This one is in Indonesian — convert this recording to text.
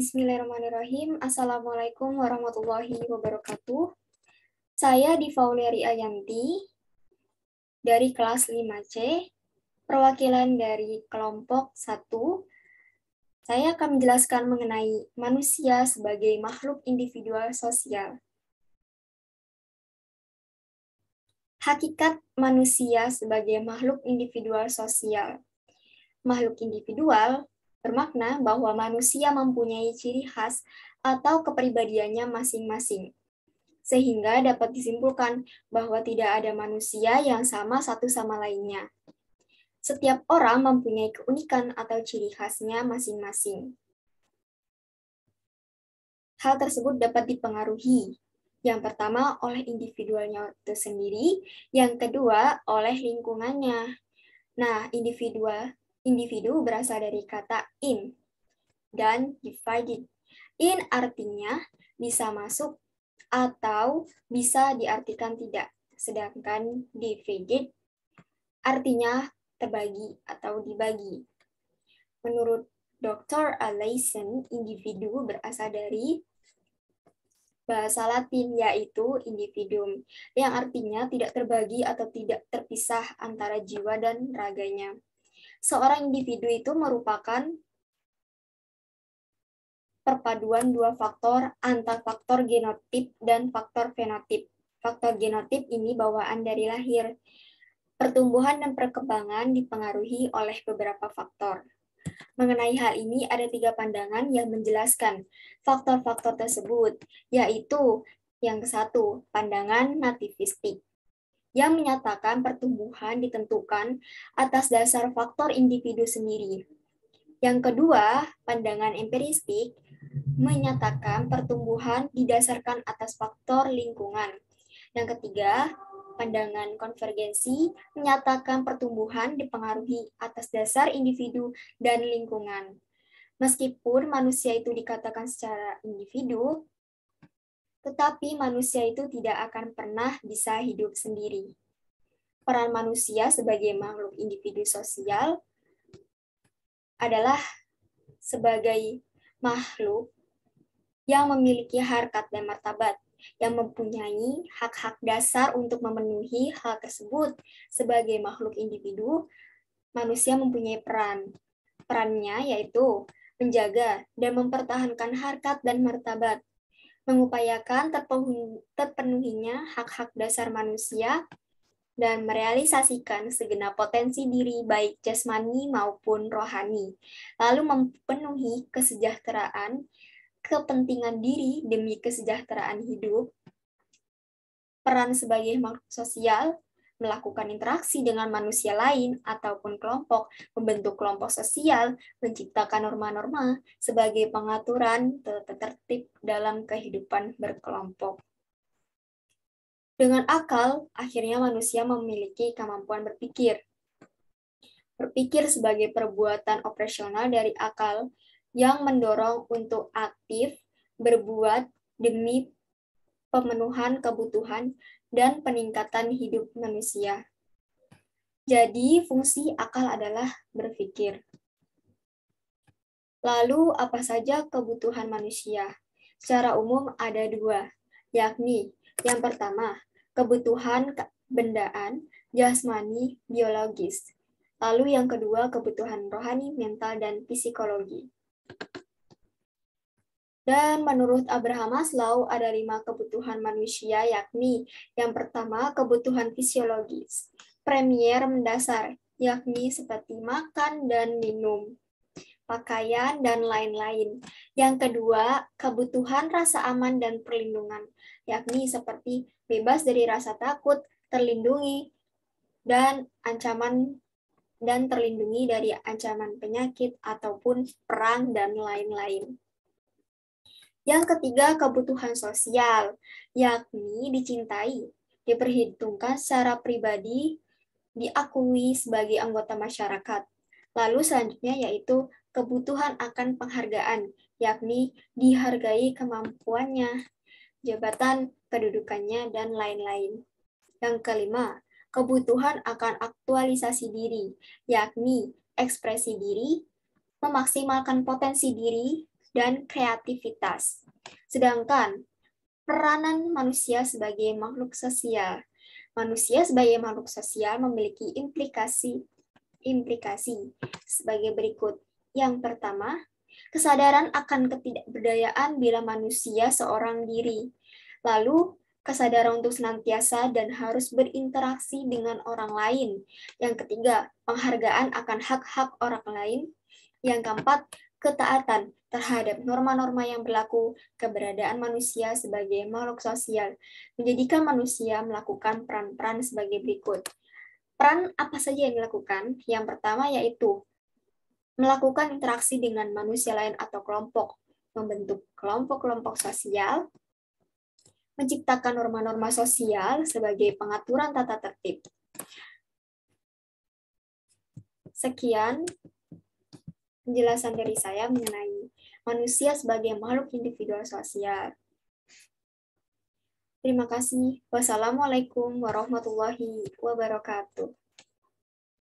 Bismillahirrahmanirrahim. Assalamualaikum warahmatullahi wabarakatuh. Saya Divauliari Ayanti dari kelas 5C, perwakilan dari kelompok 1. Saya akan menjelaskan mengenai manusia sebagai makhluk individual sosial. Hakikat manusia sebagai makhluk individual sosial. Makhluk individual bermakna bahwa manusia mempunyai ciri khas atau kepribadiannya masing-masing, sehingga dapat disimpulkan bahwa tidak ada manusia yang sama satu sama lainnya. Setiap orang mempunyai keunikan atau ciri khasnya masing-masing. Hal tersebut dapat dipengaruhi, yang pertama oleh individualnya itu sendiri, yang kedua oleh lingkungannya. Nah, individu berasal dari kata in dan divided. In artinya bisa masuk atau bisa diartikan tidak, sedangkan divided artinya terbagi atau dibagi. Menurut Dr. Alison, individu berasal dari bahasa Latin yaitu individuum, yang artinya tidak terbagi atau tidak terpisah antara jiwa dan raganya. Seorang individu itu merupakan perpaduan dua faktor antara faktor genotip dan faktor fenotip. Faktor genotip ini bawaan dari lahir. Pertumbuhan dan perkembangan dipengaruhi oleh beberapa faktor. Mengenai hal ini ada 3 pandangan yang menjelaskan faktor-faktor tersebut, yaitu yang ke-1, pandangan nativistik, yang menyatakan pertumbuhan ditentukan atas dasar faktor individu sendiri. Yang kedua, pandangan empiristik menyatakan pertumbuhan didasarkan atas faktor lingkungan. Yang ketiga, pandangan konvergensi menyatakan pertumbuhan dipengaruhi atas dasar individu dan lingkungan. Meskipun manusia itu dikatakan secara individu, tetapi manusia itu tidak akan pernah bisa hidup sendiri. Peran manusia sebagai makhluk individu sosial adalah sebagai makhluk yang memiliki harkat dan martabat, yang mempunyai hak-hak dasar untuk memenuhi hal tersebut. Sebagai makhluk individu, manusia mempunyai peran. Perannya yaitu menjaga dan mempertahankan harkat dan martabat, mengupayakan terpenuhinya hak-hak dasar manusia, dan merealisasikan segenap potensi diri baik jasmani maupun rohani, lalu memenuhi kesejahteraan kepentingan diri demi kesejahteraan hidup. Peran sebagai makhluk sosial melakukan interaksi dengan manusia lain ataupun kelompok, membentuk kelompok sosial, menciptakan norma-norma sebagai pengaturan tertib dalam kehidupan berkelompok. Dengan akal, akhirnya manusia memiliki kemampuan berpikir. Berpikir sebagai perbuatan operasional dari akal yang mendorong untuk aktif berbuat demi pemenuhan kebutuhan dan peningkatan hidup manusia. Jadi, fungsi akal adalah berpikir. Lalu, apa saja kebutuhan manusia? Secara umum ada 2, yakni yang pertama, kebutuhan bendaan, jasmani, biologis. Lalu yang kedua, kebutuhan rohani, mental, dan psikologi. Dan menurut Abraham Maslow, ada 5 kebutuhan manusia, yakni yang pertama, kebutuhan fisiologis. Premier mendasar, yakni seperti makan dan minum, pakaian, dan lain-lain. Yang kedua, kebutuhan rasa aman dan perlindungan, yakni seperti bebas dari rasa takut, terlindungi, dan terlindungi dari ancaman penyakit ataupun perang dan lain-lain. Yang ketiga, kebutuhan sosial, yakni dicintai, diperhitungkan secara pribadi, diakui sebagai anggota masyarakat. Lalu selanjutnya yaitu kebutuhan akan penghargaan, yakni dihargai kemampuannya, jabatan, kedudukannya, dan lain-lain. Yang kelima, kebutuhan akan aktualisasi diri, yakni ekspresi diri, memaksimalkan potensi diri, dan kreativitas. Sedangkan peranan manusia sebagai makhluk sosial. Manusia sebagai makhluk sosial memiliki implikasi sebagai berikut. Yang pertama, kesadaran akan ketidakberdayaan bila manusia seorang diri. Lalu, kesadaran untuk senantiasa dan harus berinteraksi dengan orang lain. Yang ketiga, penghargaan akan hak-hak orang lain. Yang keempat, ketaatan terhadap norma-norma yang berlaku, keberadaan manusia sebagai makhluk sosial, menjadikan manusia melakukan peran-peran sebagai berikut. Peran apa saja yang dilakukan? Yang pertama yaitu melakukan interaksi dengan manusia lain atau kelompok, membentuk kelompok-kelompok sosial, menciptakan norma-norma sosial sebagai pengaturan tata tertib. Sekian penjelasan dari saya mengenai manusia sebagai makhluk individual sosial. Terima kasih. Wassalamualaikum warahmatullahi wabarakatuh.